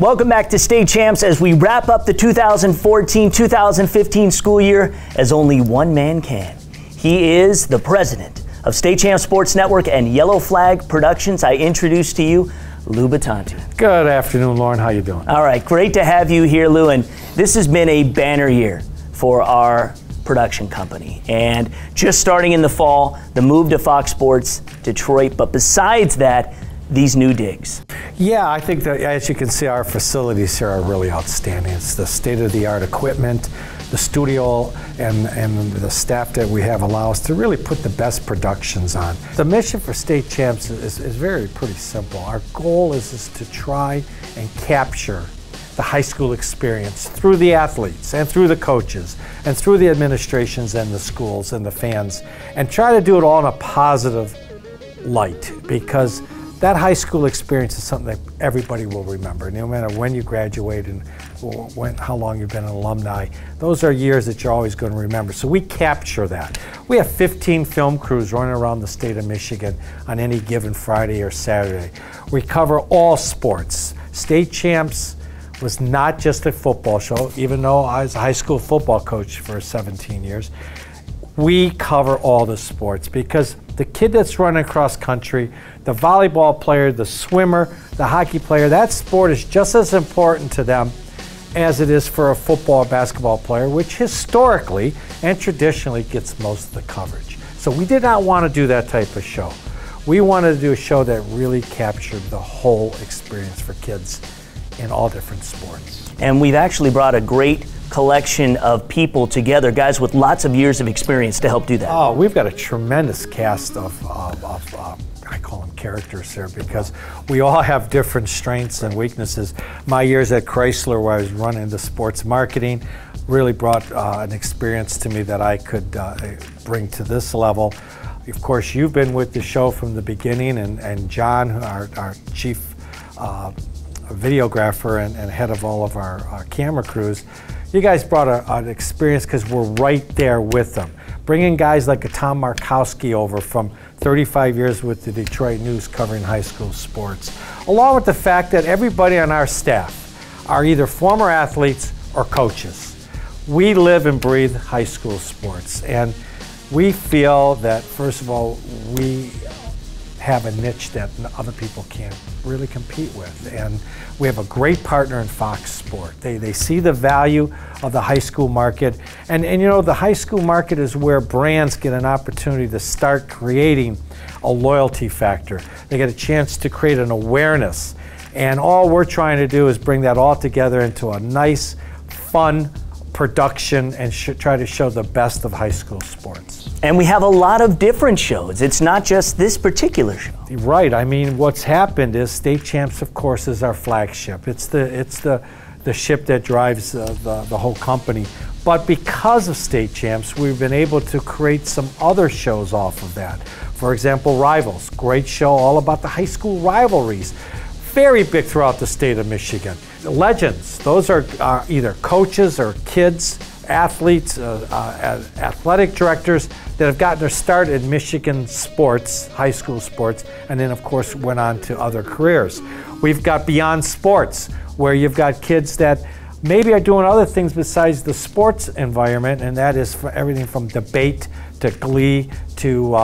Welcome back to State Champs as we wrap up the 2014-2015 school year as only one man can. He is the president of State Champs Sports Network and Yellow Flag Productions. I introduce to you Lou Batantu. Good afternoon, Lauren. How you doing? All right, great to have you here, Lou. And this has been a banner year for our production company. And just starting in the fall, the move to Fox Sports Detroit. But besides that, these new digs. Yeah, I think that, as you can see, our facilities here are really outstanding. It's the state-of-the-art equipment, the studio, and the staff that we have allow us to really put the best productions on. The mission for State Champs is pretty simple. Our goal is to try and capture the high school experience through the athletes and through the coaches and through the administrations and the schools and the fans, and try to do it all in a positive light, because that high school experience is something that everybody will remember, no matter when you graduate and how long you've been an alumni. Those are years that you're always going to remember. So we capture that. We have 15 film crews running around the state of Michigan on any given Friday or Saturday. We cover all sports. State Champs was not just a football show, even though I was a high school football coach for 17 years. We cover all the sports, because the kid that's running across country, the volleyball player, the swimmer, the hockey player, that sport is just as important to them as it is for a football or basketball player, which historically and traditionally gets most of the coverage. So we did not want to do that type of show. We wanted to do a show that really captured the whole experience for kids in all different sports. And we've actually brought a great collection of people together, guys with lots of years of experience to help do that. Oh, we've got a tremendous cast of I call them characters here, because we all have different strengths and weaknesses. My years at Chrysler, where I was running the sports marketing, really brought an experience to me that I could bring to this level. Of course, you've been with the show from the beginning, and John, our chief videographer and head of all of our camera crews, you guys brought an experience because we're right there with them. Bringing guys like a Tom Markowski over from 35 years with the Detroit News covering high school sports, along with the fact that everybody on our staff are either former athletes or coaches. We live and breathe high school sports, and we feel that, first of all, we have a niche that other people can't really compete with, and we have a great partner in Fox Sport. They see the value of the high school market, and you know, the high school market is where brands get an opportunity to start creating a loyalty factor. They get a chance to create an awareness, and all we're trying to do is bring that all together into a nice, fun production and try to show the best of high school sports. And we have a lot of different shows. It's not just this particular show. Right. I mean, what's happened is State Champs, of course, is our flagship. It's the ship that drives the whole company. But because of State Champs, we've been able to create some other shows off of that. For example, Rivals, great show all about the high school rivalries. Very big throughout the state of Michigan. Legends, those are either coaches or kids, athletes, athletic directors that have gotten their start in Michigan sports, high school sports, and then of course went on to other careers. We've got Beyond Sports, where you've got kids that maybe are doing other things besides the sports environment, and that is for everything from debate to glee to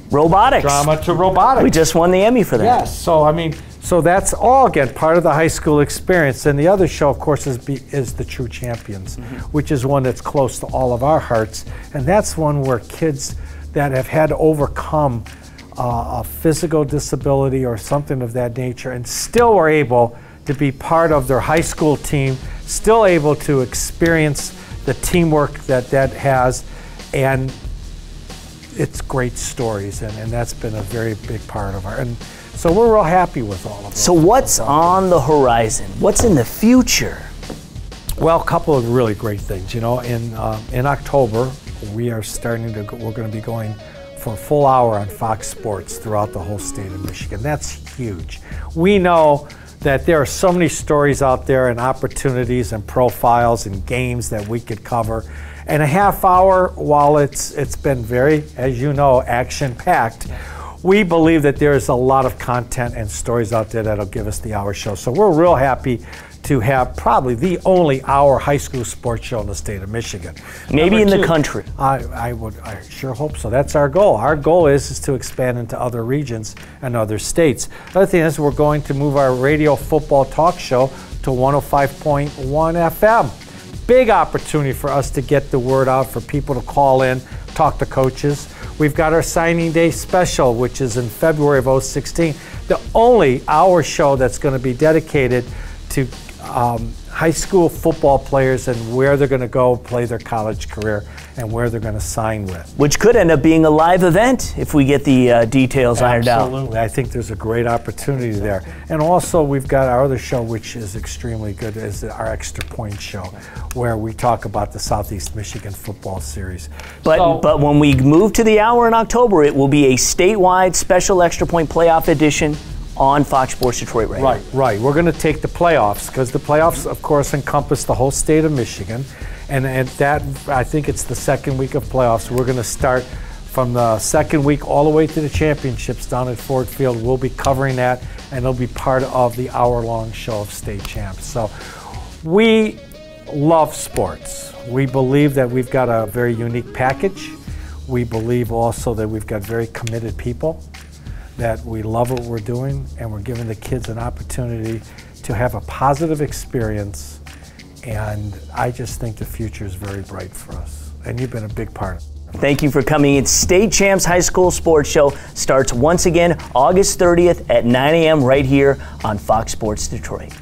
robotics. Drama to robotics. We just won the Emmy for that. Yes, so I mean, so that's all, again, part of the high school experience. And the other show, of course, is the True Champions, which is one that's close to all of our hearts. And that's one where kids that have had to overcome a physical disability or something of that nature and still were able to be part of their high school team, still able to experience the teamwork that has, and it's great stories, and that's been a very big part of our, and so we're real happy with all of those. So what's on the horizon? What's in the future? Well, a couple of really great things. You know, in October, we're going to be going for a full hour on Fox Sports throughout the whole state of Michigan. That's huge. We know that there are so many stories out there and opportunities and profiles and games that we could cover. And a half hour, while it's been very, as you know, action-packed, we believe that there's a lot of content and stories out there that'll give us the hour show. So we're real happy to have probably the only hour high school sports show in the state of Michigan. Maybe in the country. I sure hope so. That's our goal. Our goal is to expand into other regions and other states. The other thing is we're going to move our radio football talk show to 105.1 FM. Big opportunity for us to get the word out, for people to call in, talk to coaches. We've got our signing day special, which is in February of 2016. The only hour show that's going to be dedicated to high school football players and where they're going to go play their college career and where they're going to sign with. Which could end up being a live event if we get the details ironed out. Absolutely. I think there's a great opportunity there. And also we've got our other show, which is extremely good, is our Extra Point show, where we talk about the Southeast Michigan football series. But when we move to the hour in October, it will be a statewide special Extra Point playoff edition on Fox Sports Detroit Radio. Right. We're going to take the playoffs, because the playoffs, of course, encompass the whole state of Michigan. And that, I think it's the second week of playoffs. We're going to start from the second week all the way to the championships down at Ford Field. We'll be covering that, and it'll be part of the hour-long show of State Champs. So we love sports. We believe that we've got a very unique package. We believe also that we've got very committed people, that we love what we're doing, and we're giving the kids an opportunity to have a positive experience. And I just think the future is very bright for us. And you've been a big part of it. Thank you for coming in. State Champs High School Sports Show starts once again August 30th at 9 a.m. right here on Fox Sports Detroit.